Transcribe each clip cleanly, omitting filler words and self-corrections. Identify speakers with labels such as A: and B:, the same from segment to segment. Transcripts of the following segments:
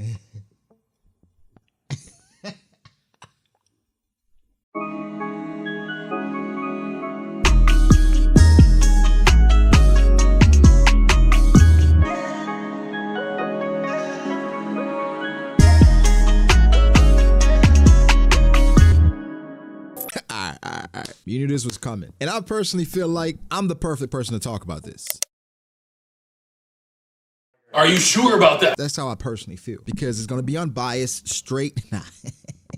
A: All right. You knew this was coming. And I personally feel like I'm the perfect person to talk about this.
B: Are you sure about that?
A: That's how I personally feel, because it's going to be unbiased, straight.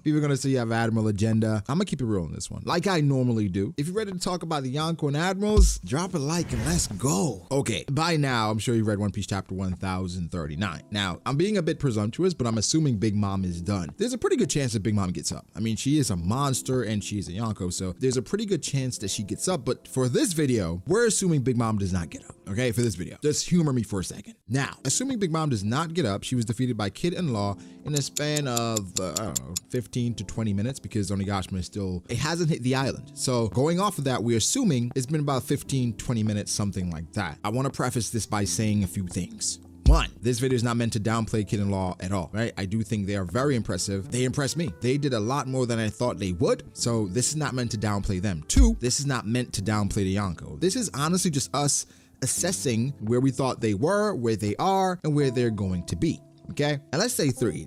A: People are going to say you have Admiral agenda. I'm going to keep it real on this one, like I normally do. If you're ready to talk about the Yonko and Admirals, drop a like and let's go. Okay, by now, I'm sure you read One Piece chapter 1039. Now, I'm being a bit presumptuous, but I'm assuming Big Mom is done. There's a pretty good chance that Big Mom gets up. I mean, she is a monster and she is a Yonko, so there's a pretty good chance that she gets up. But for this video, we're assuming Big Mom does not get up, okay, for this video. Just humor me for a second. Now, assuming Big Mom does not get up, she was defeated by Kid and Law in a span of, I don't know, 15 to 20 minutes, because Onigashima is still, it hasn't hit the island. So going off of that, we're assuming it's been about 15, 20 minutes, something like that. I want to preface this by saying a few things. One, this video is not meant to downplay Kid and Law at all, right? I do think they are very impressive. They impressed me. They did a lot more than I thought they would. So this is not meant to downplay them. Two, this is not meant to downplay the Yonko. This is honestly just us assessing where we thought they were, where they are, and where they're going to be. Okay, and let's say three.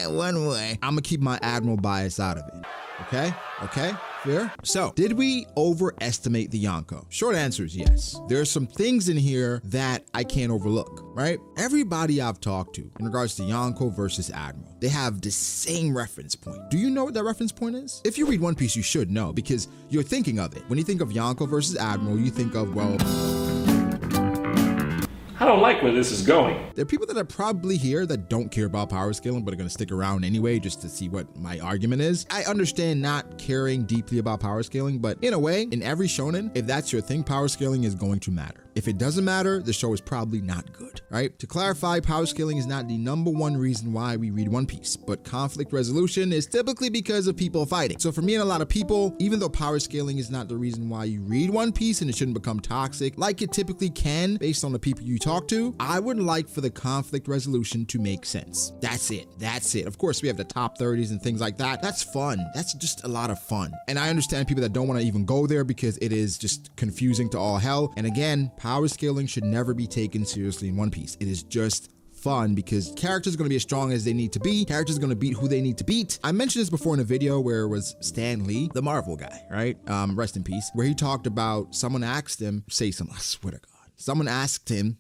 A: One way. I'm gonna keep my Admiral bias out of it. Okay, fair. So, did we overestimate the Yonko? Short answer is yes. There are some things in here that I can't overlook, right? Everybody I've talked to in regards to Yonko versus Admiral, they have the same reference point. Do you know what that reference point is? If you read One Piece, you should know, because you're thinking of it. When you think of Yonko versus Admiral, you think of, well,
B: I don't like where this is going.
A: there are people that are probably here that don't care about power scaling, but are going to stick around anyway just to see what my argument is. I understand not caring deeply about power scaling, but in a way, in every shonen, if that's your thing, power scaling is going to matter. If it doesn't matter, the show is probably not good, right? To clarify, power scaling is not the #1 reason why we read One Piece, but conflict resolution is typically because of people fighting. So for me and a lot of people, even though power scaling is not the reason why you read One Piece and it shouldn't become toxic like it typically can based on the people you talk to, I would like for the conflict resolution to make sense. That's it. Of course, we have the top 30s and things like that. That's fun. That's just a lot of fun. And I understand people that don't want to even go there because it is just confusing to all hell. And again, power scaling should never be taken seriously in One Piece. It is just fun because characters are going to be as strong as they need to be. Characters are going to beat who they need to beat. I mentioned this before in a video where it was Stan Lee, the Marvel guy, right? Rest in peace, where he talked about someone asked him, say something, I swear to God. Someone asked him,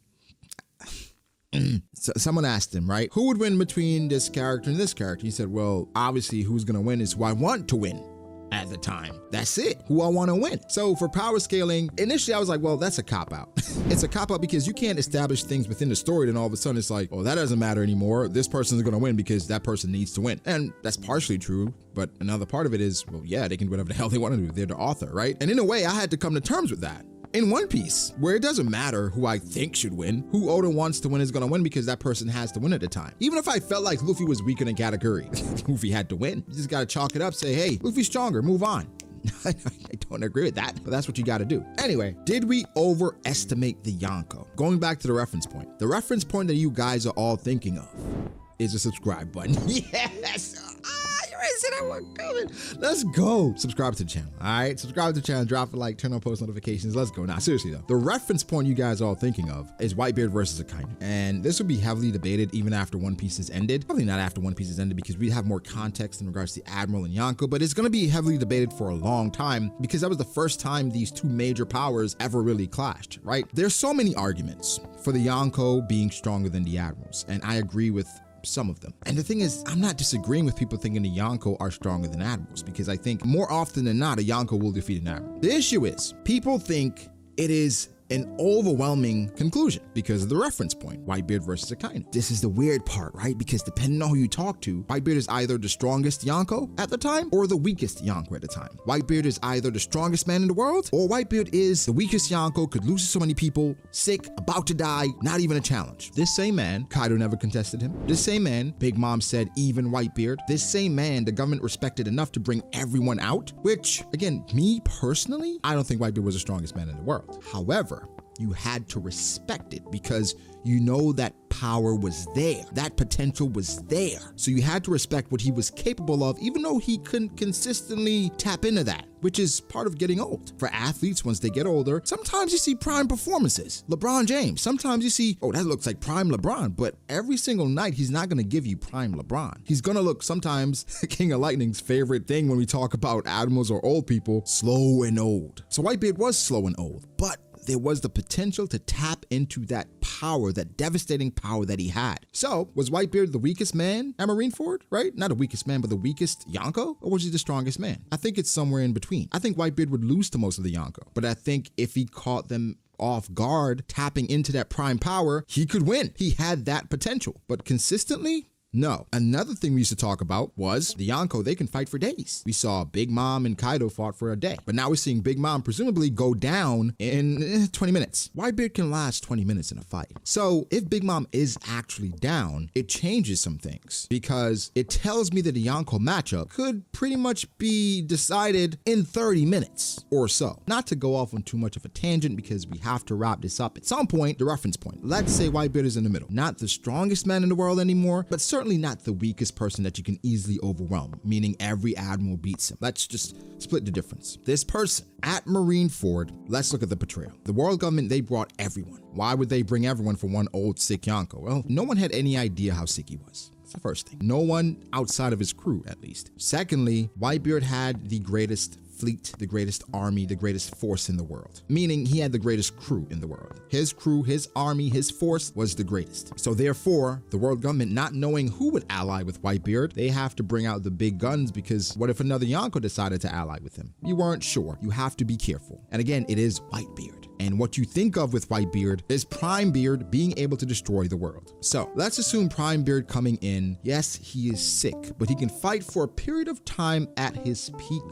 A: right? Who would win between this character and this character? He said, well, obviously who's going to win is who I want to win at the time. That's it, who I want to win. So for power scaling, initially I was like, well, that's a cop-out. It's a cop-out because you can't establish things within the story, then all of a sudden it's like, oh, that doesn't matter anymore. This person's going to win because that person needs to win. And that's partially true, but another part of it is, well, yeah, they can do whatever the hell they want to do. They're the author, right? And in a way, I had to come to terms with that. In One Piece, where it doesn't matter who I think should win, who Oda wants to win is going to win because that person has to win at the time. Even if I felt like Luffy was weaker than Katakuri, Luffy had to win. You just got to chalk it up, say, hey, Luffy's stronger, move on. I don't agree with that, but that's what you got to do. Anyway, did we overestimate the Yonko? Going back to the reference point that you guys are all thinking of is a subscribe button. Yes. I said I wasn't coming. Let's go. Subscribe to the channel. All right. Subscribe to the channel, drop a like, turn on post notifications. Let's go. Now, seriously though, the reference point you guys are all thinking of is Whitebeard versus Akainu. And this will be heavily debated even after One Piece is ended. Probably not after One Piece is ended because we have more context in regards to Admiral and Yonko, but it's going to be heavily debated for a long time because that was the first time these two major powers ever really clashed, right? There's so many arguments for the Yonko being stronger than the Admirals, and I agree with some of them. And the thing is, I'm not disagreeing with people thinking the Yonko are stronger than Admirals because I think more often than not, a Yonko will defeat an Admiral. The issue is people think it is an overwhelming conclusion because of the reference point, Whitebeard versus Akainu. This is the weird part, right? Because depending on who you talk to, Whitebeard is either the strongest Yonko at the time or the weakest Yonko at the time. Whitebeard is either the strongest man in the world or Whitebeard is the weakest Yonko, could lose to so many people, sick, about to die, not even a challenge. This same man, Kaido never contested him. This same man, Big Mom said even Whitebeard. This same man, the government respected enough to bring everyone out, which again, me personally, I don't think Whitebeard was the strongest man in the world. However, you had to respect it because you know that power was there. That potential was there. So you had to respect what he was capable of, even though he couldn't consistently tap into that, which is part of getting old. For athletes, once they get older, sometimes you see prime performances. LeBron James, sometimes you see, oh, that looks like prime LeBron, but every single night, he's not gonna give you prime LeBron. He's gonna look sometimes, King of Lightning's favorite thing when we talk about admirals or old people, slow and old. So Whitebeard was slow and old, but there was the potential to tap into that power, that devastating power that he had. So, was Whitebeard the weakest man at Marineford, right? Not the weakest man, but the weakest Yonko? Or was he the strongest man? I think it's somewhere in between. I think Whitebeard would lose to most of the Yonko, but I think if he caught them off guard, tapping into that prime power, he could win. He had that potential, but consistently, no. Another thing we used to talk about was the Yonko, they can fight for days. We saw Big Mom and Kaido fought for a day, but now we're seeing Big Mom presumably go down in 20 minutes. Whitebeard can last 20 minutes in a fight. So if Big Mom is actually down, it changes some things because it tells me that the Yonko matchup could pretty much be decided in 30 minutes or so. Not to go off on too much of a tangent because we have to wrap this up at some point, the reference point. Let's say Whitebeard is in the middle. Not the strongest man in the world anymore, but certainly not the weakest person that you can easily overwhelm, meaning every admiral beats him. Let's just split the difference. This person at Marineford, let's look at the portrayal. The world government, they brought everyone. Why would they bring everyone for one old sick Yonko? Well, no one had any idea how sick he was. That's the first thing. No one outside of his crew, at least. Secondly, Whitebeard had the greatest fleet, the greatest army, the greatest force in the world, meaning he had the greatest crew in the world. His crew, his army, his force was the greatest. So therefore, the world government, not knowing who would ally with Whitebeard, they have to bring out the big guns because what if another Yonko decided to ally with him? You weren't sure. You have to be careful. And again, it is Whitebeard. And what you think of with Whitebeard is Prime Beard being able to destroy the world. So let's assume Prime Beard coming in, yes, he is sick, but he can fight for a period of time at his peak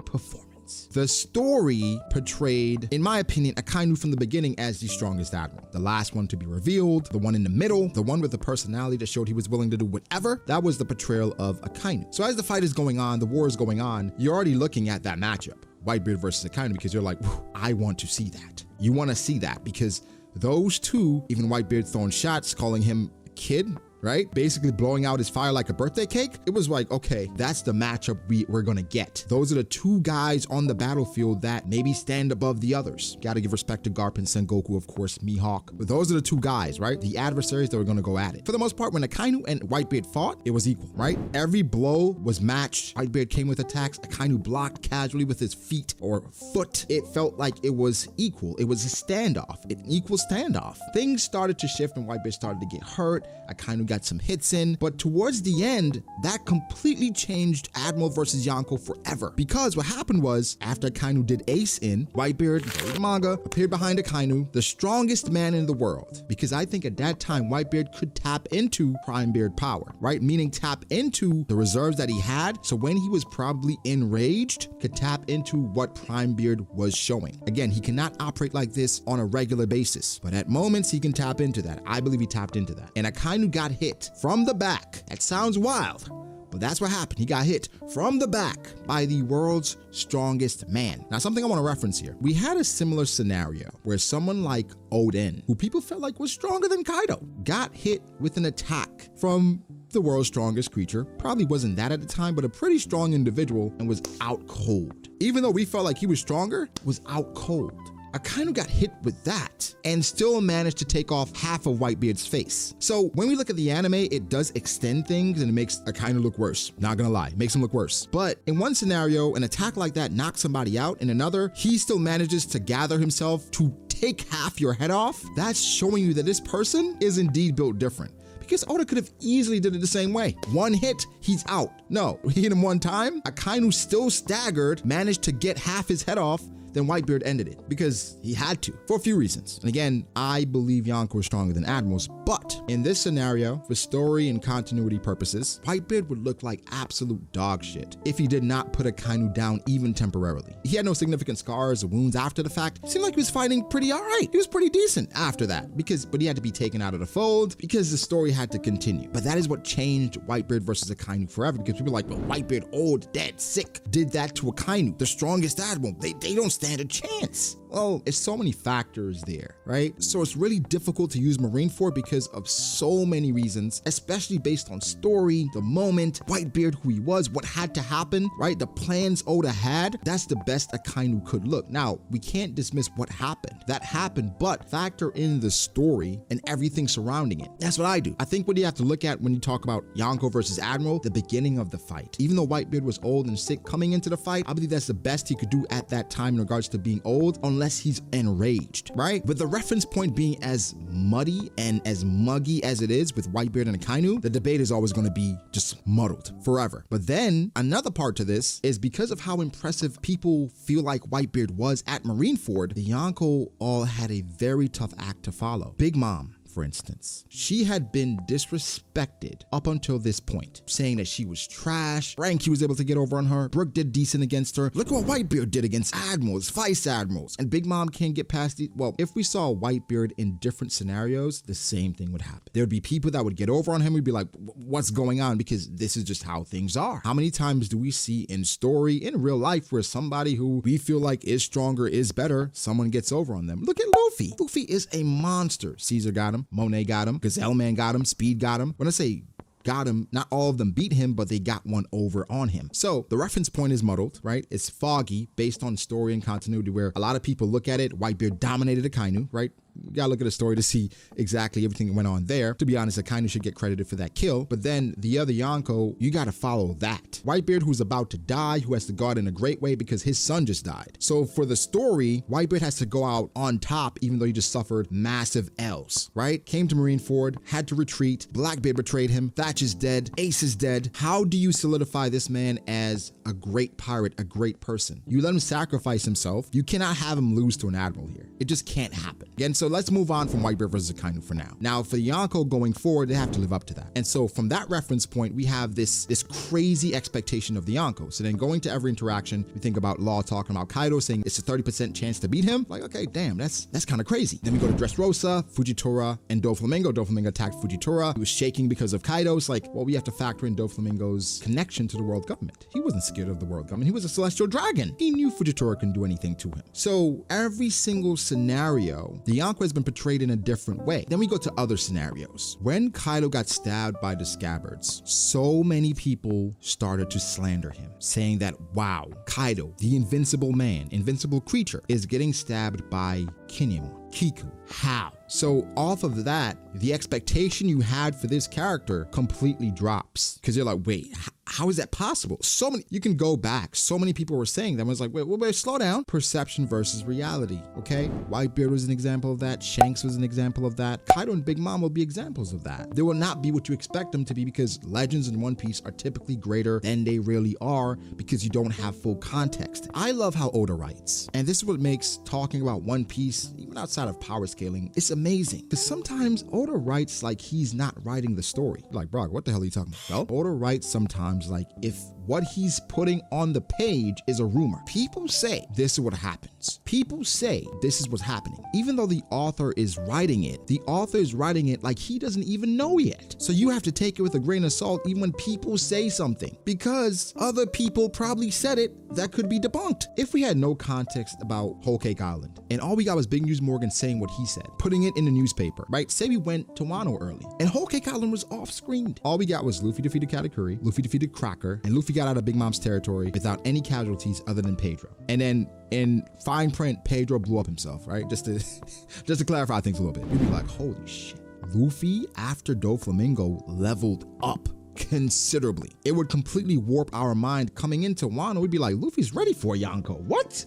A: performance. The story portrayed, in my opinion, Akainu from the beginning as the strongest admiral. The last one to be revealed, the one in the middle, the one with the personality that showed he was willing to do whatever, that was the portrayal of Akainu. So as the fight is going on, the war is going on, you're already looking at that matchup, Whitebeard versus Akainu, because you're like, I want to see that. You want to see that because those two, even Whitebeard throwing shots, calling him a kid, right? Basically blowing out his fire like a birthday cake. It was like, okay, that's the matchup we're gonna get. Those are the two guys on the battlefield that maybe stand above the others. Gotta give respect to Garp and Sengoku, of course, Mihawk. But those are the two guys, right? The adversaries that were gonna go at it. For the most part, when Akainu and Whitebeard fought, it was equal, right? Every blow was matched. Whitebeard came with attacks. Akainu blocked casually with his feet or foot. It felt like it was equal. It was a standoff, an equal standoff. Things started to shift and Whitebeard started to get hurt. Akainu got some hits in, but towards the end, that completely changed Admiral versus Yonko forever. Because what happened was, after Akainu did ace in, Whitebeard, the manga, appeared behind Akainu, the strongest man in the world. Because I think at that time, Whitebeard could tap into Prime Beard power, right? Meaning tap into the reserves that he had, so when he was probably enraged, could tap into what Prime Beard was showing. Again, he cannot operate like this on a regular basis, but at moments he can tap into that. I believe he tapped into that. And Akainu got hit from the back. That sounds wild, but that's what happened. He got hit from the back by the world's strongest man. Now, something I want to reference here. We had a similar scenario where someone like Oden, who people felt like was stronger than Kaido, got hit with an attack from the world's strongest creature. Probably wasn't that at the time, but a pretty strong individual, and was out cold. Even though we felt like he was stronger, was out cold. Akainu got hit with that and still managed to take off half of Whitebeard's face. So when we look at the anime, it does extend things and it makes Akainu look worse. Not gonna lie, it makes him look worse. But in one scenario, an attack like that knocks somebody out. In another, he still manages to gather himself to take half your head off. That's showing you that this person is indeed built different. Because Oda could have easily did it the same way. One hit, he's out. No, he hit him one time, Akainu still staggered, managed to get half his head off, then Whitebeard ended it because he had to, for a few reasons. And again, I believe Yonko is stronger than Admirals, but in this scenario, for story and continuity purposes, Whitebeard would look like absolute dog shit if he did not put Akainu down even temporarily. He had no significant scars or wounds after the fact. It seemed like he was fighting pretty all right. He was pretty decent after that, but he had to be taken out of the fold because the story had to continue. But that is what changed Whitebeard versus Akainu forever, because people were like, well, Whitebeard, old, dead, sick, did that to Akainu, the strongest Admiral. They don't stand a chance. Well, it's so many factors there, right? So it's really difficult to use Marineford because of so many reasons, especially based on story, the moment, Whitebeard, who he was, what had to happen, right? The plans Oda had. That's the best Akainu could look. Now, we can't dismiss what happened. That happened, but factor in the story and everything surrounding it. That's what I do. I think what you have to look at when you talk about Yonko versus Admiral, the beginning of the fight. Even though Whitebeard was old and sick coming into the fight, I believe that's the best he could do at that time in regards to being old, unless he's enraged, right? With the reference point being as muddy and as muggy as it is with Whitebeard and Akainu, the debate is always going to be just muddled forever. But then another part to this is because of how impressive people feel like Whitebeard was at Marineford, the Yonko all had a very tough act to follow. Big Mom, for instance, she had been disrespected up until this point, saying that she was trash. Frankie was able to get over on her. Brooke did decent against her. Look what Whitebeard did against admirals, vice admirals. And Big Mom can't get past the, well, if we saw Whitebeard in different scenarios, the same thing would happen. There would be people that would get over on him. We'd be like, what's going on? Because this is just how things are. How many times do we see in story, in real life, where somebody who we feel like is stronger, is better, someone gets over on them? Look at Luffy. Luffy is a monster. Caesar got him. Monet got him, Gazelle Man got him, Speed got him. When I say got him, not all of them beat him, but they got one over on him. So the reference point is muddled, right? It's foggy based on story and continuity, where a lot of people look at it, Whitebeard dominated Akainu, right? You gotta look at the story to see exactly everything that went on there. To be honest, Akainu should get credited for that kill, but then the other Yonko, you gotta follow that. Whitebeard, who's about to die, who has to guard in a great way because his son just died. So for the story, Whitebeard has to go out on top, even though he just suffered massive L's, right? Came to Marineford, had to retreat, Blackbeard betrayed him, Thatch is dead, Ace is dead. How do you solidify this man as a great pirate, a great person? You let him sacrifice himself. You cannot have him lose to an admiral here. It just can't happen. Again, so let's move on from Whitebeard versus Akainu for now. Now, for Yonko going forward, they have to live up to that. And so from that reference point, we have this crazy expectation of the Yonko. So then going to every interaction, we think about Law talking about Kaido saying it's a 30% chance to beat him. Like, okay, damn, that's kind of crazy. Then we go to Dressrosa, Fujitora, and Doflamingo. Doflamingo attacked Fujitora. He was shaking because of Kaido. It's like, well, we have to factor in Doflamingo's connection to the world government. He wasn't scared of the world government. He was a celestial dragon. He knew Fujitora couldn't do anything to him. So every single scenario, the Yonko has been portrayed in a different way. Then we go to other scenarios. When Kaido got stabbed by the Scabbards, so many people started to slander him, saying that, wow, Kaido, the invincible man, invincible creature, is getting stabbed by Kinemon. Kiku. How? So off of that, the expectation you had for this character completely drops, because you're like, wait, how is that possible? So many, you can go back. So many people were saying that. I was like, wait, slow down. Perception versus reality. Okay. Whitebeard was an example of that. Shanks was an example of that. Kaido and Big Mom will be examples of that. They will not be what you expect them to be, because legends in One Piece are typically greater than they really are, because you don't have full context. I love how Oda writes, and this is what makes talking about One Piece, even outside of power scaling, it's amazing. Because sometimes Oda writes like he's not writing the story. Like, bro, what the hell are you talking about? Well, Oda writes sometimes like if what he's putting on the page is a rumor. People say this is what happens. People say this is what's happening. Even though the author is writing it, the author is writing it like he doesn't even know yet. So you have to take it with a grain of salt even when people say something, because other people probably said it that could be debunked. If we had no context about Whole Cake Island and all we got was Big News Morgan saying what he said, putting it in the newspaper, right? Say we went to Wano early and Whole Cake Island was off-screened. All we got was Luffy defeated Katakuri, Luffy defeated Crocker, and Luffy got out of Big Mom's territory without any casualties other than Pedro. And then in fine print, Pedro blew up himself, right? Just to clarify things a little bit. We'd be like, holy shit. Luffy, after Doflamingo, leveled up considerably. It would completely warp our mind coming into Wano. We'd be like, Luffy's ready for Yonko. What?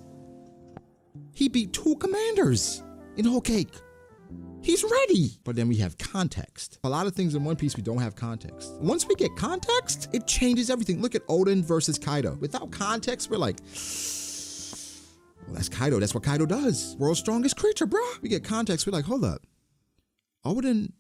A: He beat 2 commanders in Whole Cake. He's ready. But then we have context. A lot of things in One Piece, we don't have context. Once we get context, it changes everything. Look at Odin versus Kaido. Without context, we're like, well, that's Kaido. That's what Kaido does. World's strongest creature, bro. We get context. We're like, hold up. Odin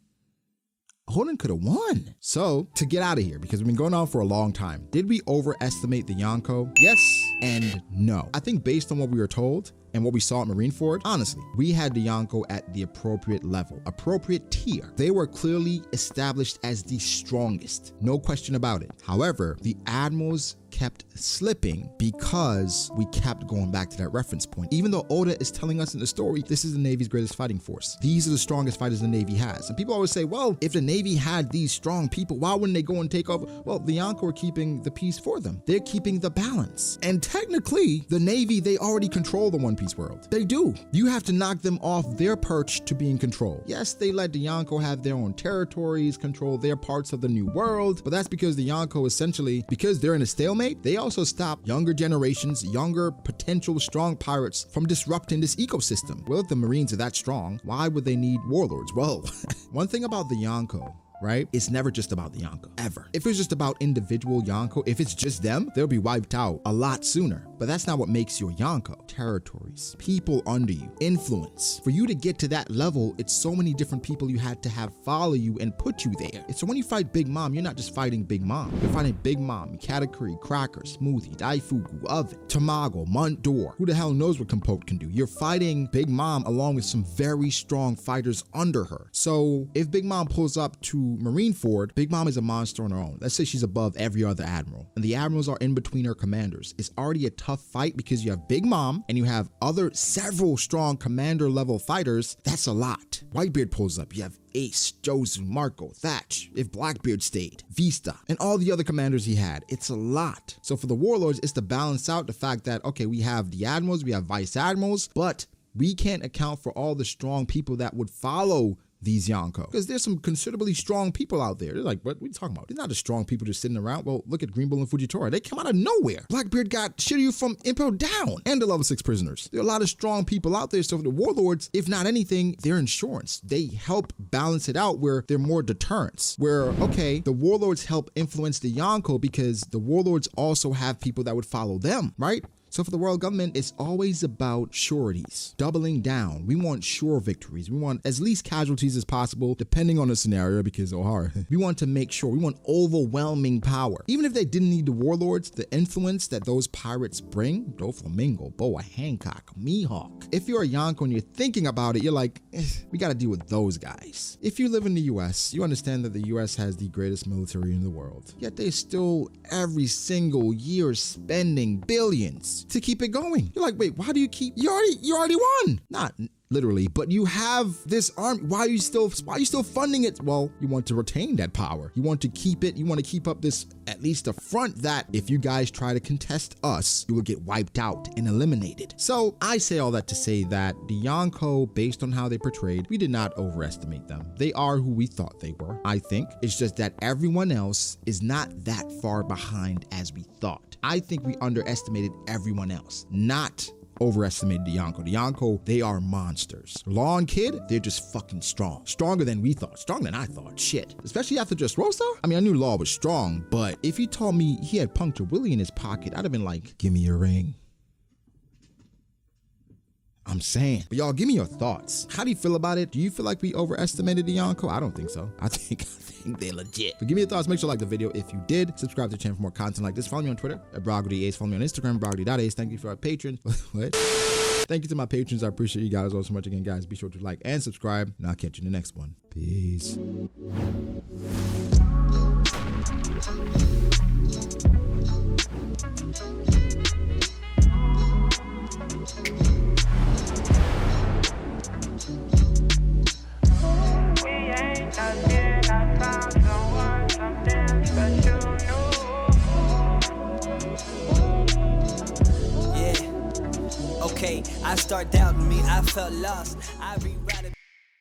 A: could have won. So to get out of here, because we've been going on for a long time, did we overestimate the Yonko? Yes and no. I think based on what we were told, and what we saw at Marineford, honestly, we had the Yonko at the appropriate level, appropriate tier. They were clearly established as the strongest, no question about it. However, the admirals kept slipping because we kept going back to that reference point. Even though Oda is telling us in the story, this is the Navy's greatest fighting force. These are the strongest fighters the Navy has. And people always say, well, if the Navy had these strong people, why wouldn't they go and take over? Well, the Yonko are keeping the peace for them. They're keeping the balance. And technically, the Navy, they already control the One Piece world. They do. You have to knock them off their perch to be in control. Yes, they let the Yonko have their own territories, control their parts of the new world, but that's because the Yonko essentially, because they're in a stalemate, they also stop younger generations, younger potential strong pirates from disrupting this ecosystem. Well, if the Marines are that strong, why would they need warlords? Well, one thing about the Yonko, right? It's never just about the Yonko, ever. If it's just about individual Yonko, if it's just them, they'll be wiped out a lot sooner. But that's not what makes you a Yonko. Territories, people under you, influence. For you to get to that level, it's so many different people you had to have follow you and put you there. So when you fight Big Mom, you're not just fighting Big Mom. You're fighting Big Mom, Katakuri, Cracker, Smoothie, Daifuku, Oven, Tamago, Montdor. Who the hell knows what Compote can do? You're fighting Big Mom along with some very strong fighters under her. So if Big Mom pulls up to Marineford, Big Mom is a monster on her own. Let's say she's above every other admiral, and the admirals are in between her commanders. It's already a tough fight because you have Big Mom and you have several strong commander level fighters. That's a lot. Whitebeard pulls up. You have Ace, Josu, Marco, Thatch, if Blackbeard stayed, Vista, and all the other commanders he had. It's a lot. So for the warlords, it's to balance out the fact that, okay, we have the admirals, we have vice admirals, but we can't account for all the strong people that would follow these Yonko, because there's some considerably strong people out there. They're like, what are you talking about? They're not the strong people just sitting around. Well, look at Green Bull and Fujitora. They come out of nowhere. Blackbeard got Shiryu from Impel down, and the level 6 prisoners. There are a lot of strong people out there. So for the warlords, if not anything, they're insurance. They help balance it out where they're more deterrents. Where, okay, the warlords help influence the Yonko because the warlords also have people that would follow them, right? So for the world government, it's always about sureties, doubling down. We want sure victories. We want as least casualties as possible, depending on the scenario, because we want to make sure, we want overwhelming power. Even if they didn't need the warlords, the influence that those pirates bring, Doflamingo, Boa Hancock, Mihawk. If you're a Yonko and you're thinking about it, you're like, we gotta deal with those guys. If you live in the US, you understand that the US has the greatest military in the world. Yet they still every single year spending billions to keep it going. You're like, wait, why do you keep, you already won. Not literally, but you have this army. Why are you still funding it? Well, you want to retain that power. You want to keep it. You want to keep up this, at least a front that if you guys try to contest us, you will get wiped out and eliminated. So I say all that to say that the Yonko, based on how they portrayed, we did not overestimate them. They are who we thought they were, I think. It's just that everyone else is not that far behind as we thought. I think we underestimated everyone else, not overestimated the Yonko. The Yonko, they are monsters. Law and Kid, they're just fucking strong. Stronger than we thought. Stronger than I thought. Shit. Especially after just Rosa. I mean, I knew Law was strong, but if you told me he had Puncture Willie in his pocket, I'd have been like, give me your ring. I'm saying. But y'all, give me your thoughts. How do you feel about it? Do you feel like we overestimated the Yonko? I don't think so. I think they're legit. But give me your thoughts. Make sure to like the video if you did. Subscribe to the channel for more content like this. Follow me on Twitter at BrogDAs. Follow me on Instagram, BrogDAs. Thank you for our patrons. What? Thank you to my patrons. I appreciate you guys all so much. Again, guys, be sure to like and subscribe, and I'll catch you in the next one. Peace.
C: I start doubting me, I felt lost. I rewrite